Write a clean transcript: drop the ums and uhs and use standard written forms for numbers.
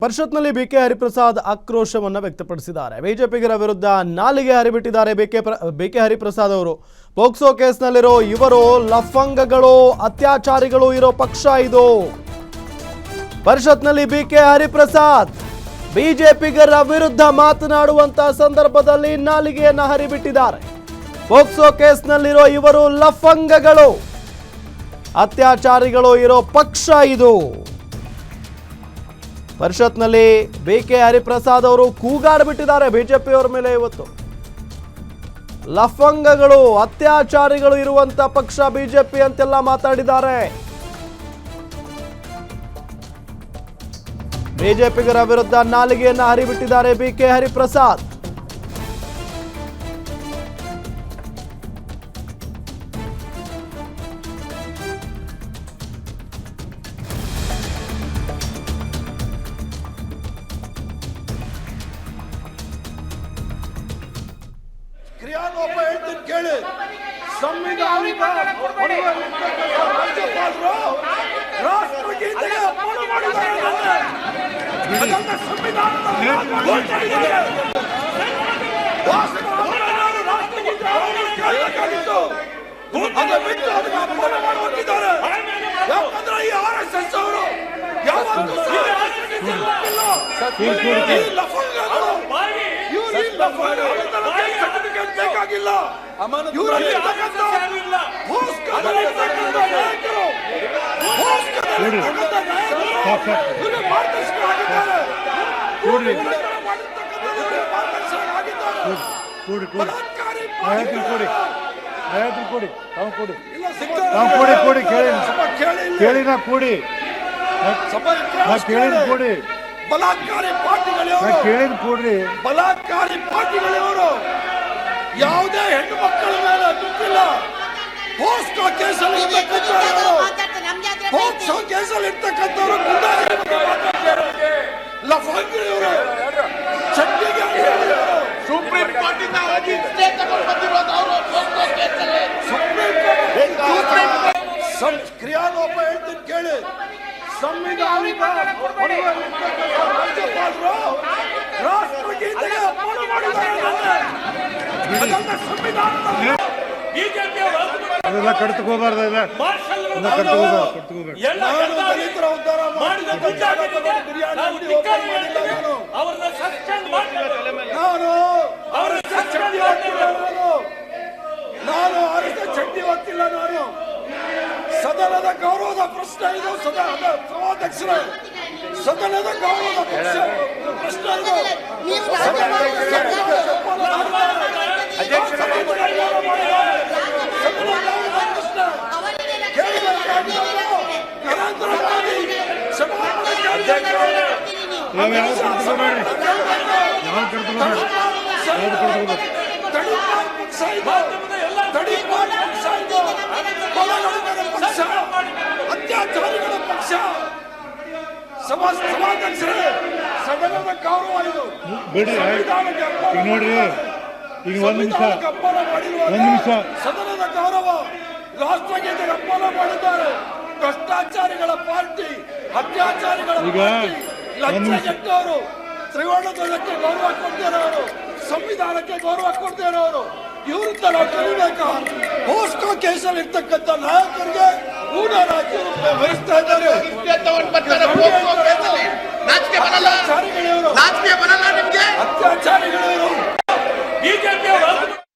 ಪರಿಷತ್ನಲ್ಲಿ ಬಿಕೆ ಹರಿಪ್ರಸಾದ್ ಆಕ್ರೋಶವನ್ನು ವ್ಯಕ್ತಪಡಿಸಿದ್ದಾರೆ. ಬಿಜೆಪಿಗರ ವಿರುದ್ಧ ನಾಲಿಗೆ ಹರಿಬಿಟ್ಟಿದ್ದಾರೆ ಬಿಕೆ ಹರಿಪ್ರಸಾದ್ ಅವರು. ಪೋಕ್ಸೋ ಕೇಸ್ನಲ್ಲಿರೋ ಇವರು ಲಫಂಗಗಳು, ಅತ್ಯಾಚಾರಿಗಳು ಇರೋ ಪಕ್ಷ ಇದು. ಪರಿಷತ್ನಲ್ಲಿ ಬಿಕೆ ಹರಿಪ್ರಸಾದ್ ಬಿಜೆಪಿಗರ ವಿರುದ್ಧ ಮಾತನಾಡುವಂತ ಸಂದರ್ಭದಲ್ಲಿ ನಾಲಿಗೆಯನ್ನು ಹರಿಬಿಟ್ಟಿದ್ದಾರೆ. ಪೋಕ್ಸೋ ಕೇಸ್ನಲ್ಲಿರೋ ಇವರು ಲಫಂಗಗಳು, ಅತ್ಯಾಚಾರಿಗಳು ಇರೋ ಪಕ್ಷ ಇದು. ಪರಿಷತ್ನಲ್ಲಿ ಬಿಕೆ ಹರಿಪ್ರಸಾದ್ ಅವರು ಕೂಗಾಡ್ಬಿಟ್ಟಿದ್ದಾರೆ ಬಿಜೆಪಿಯವರ ಮೇಲೆ. ಇವತ್ತು ಲಫಂಗಗಳು, ಅತ್ಯಾಚಾರಿಗಳು ಇರುವಂತ ಪಕ್ಷ ಬಿಜೆಪಿ ಅಂತೆಲ್ಲ ಮಾತಾಡಿದ್ದಾರೆ. ಬಿಜೆಪಿಗರ ವಿರುದ್ಧ ನಾಲಿಗೆಯನ್ನ ಹರಿಬಿಟ್ಟಿದ್ದಾರೆ ಬಿಕೆ ಹರಿಪ್ರಸಾದ್. ಕ್ರಿಯಾಲೋಪ ಹೇಳ್ತೀನಿ ಕೇಳಿ. ಸಂವಿಧಾನಿಕ ರಾಜ್ಯಪಾಲರು ರಾಷ್ಟ್ರಗೀತೆಗೆ ಅರ್ಪಣೆ ಮಾಡಿದ್ದಾರೆ. ಅದನ್ನ ಸಂವಿಧಾನದ ರಾಷ್ಟ್ರಗೀತೆ ಕೇಳಬೇಕಾಗಿತ್ತು. ಅದನ್ನ ಬಿಟ್ಟು ಅದಕ್ಕೆ ಅರ್ಪಣೆ ಮಾಡುತ್ತಿದ್ದಾರೆ. ಯಾಕಂದ್ರೆ ಈ RSS ಅವರು ಯಾವತ್ತೂ ಬೇಕಾಗಿಲ್ಲ. ಬಲಾತ್ಕಾರಿ ಪಾರ್ಟಿಗಳಿವರು ಯಾವುದೇ ಹೆಣ್ಣು ಮಕ್ಕಳ ಮೇಲೆ ಬಿಟ್ಟಿಲ್ಲ. ಪೋಕ್ಸೋ ಕೇಸಲ್ಲಿ ಇರ್ತಕ್ಕಂಥವ್ರು ಲಫಂಗಿಯವರು ಸುಪ್ರೀಂ ಕೋರ್ಟ್ ಕ್ರಿಯಾಲೋಪ ಹೇಳ್ತೀನಿ ಕೇಳಿ. ಸಂವಿಧಾನಿಕ ರಾಜ್ಯಪಾಲರು ರಾಷ್ಟ್ರಗೀತೆಗೆ ಅರ್ಪಣೆ ಮಾಡಿದ್ದಾರೆ. ಅದೆಲ್ಲ ಕಟ್ಕೋಬಾರ್ದು. ನಾನು ಚಡ್ಡಿ ಹೊತ್ತಿಲ್ಲ. ನಾನು ಸದನದ ಗೌರವದ ಪ್ರಶ್ನೆ ಇದು. ಸಭಾಧ್ಯಕ್ಷರೇ, ಸದನದ ಗೌರವದ ಪ್ರಶ್ನೆ ಇದು. ಅತ್ಯಾಚಾರಿಗಳ ಪಕ್ಷ. ಸಭಾಧ್ಯಕ್ಷರೇ, ಸದನದ ಗೌರವ ಇದು. ಬಿಡಿ ಈಗ ನೋಡ್ರಿ, ಈಗ ಒಂದ್ ನಿಮಿಷ ಸದನದ ಗೌರವ ರಾಷ್ಟ್ರಗೀತೆಗೆ ಅಪಮಾನ ಮಾಡಿದ್ದಾರೆ. ಭ್ರಷ್ಟಾಚಾರಿಗಳ ಪಾರ್ಟಿ, ಅತ್ಯಾಚಾರಿಗಳ ಪಾರ್ಟಿ, ಲಂಚಗೆಟ್ಟವರು, ತ್ರಿವರ್ಣ ಧ್ವಜಕ್ಕೆ ಗೌರವ ಕೊಡ್ತಿರೋರು, ಸಂವಿಧಾನಕ್ಕೆ ಗೌರವ ಕೊಡ್ತಿರೋರು, ಇವ್ರಿಂದ ನಾವು ಕಲಿಬೇಕಾ? ಪೋಕ್ಸೋ ಕೇಸಲ್ಲಿ ಇರ್ತಕ್ಕಂಥ ನಾಯಕರಿಗೆ ಊಟ ರಾಜ್ಯ ವಹಿಸ್ತಾ ಇದ್ದಾರೆ.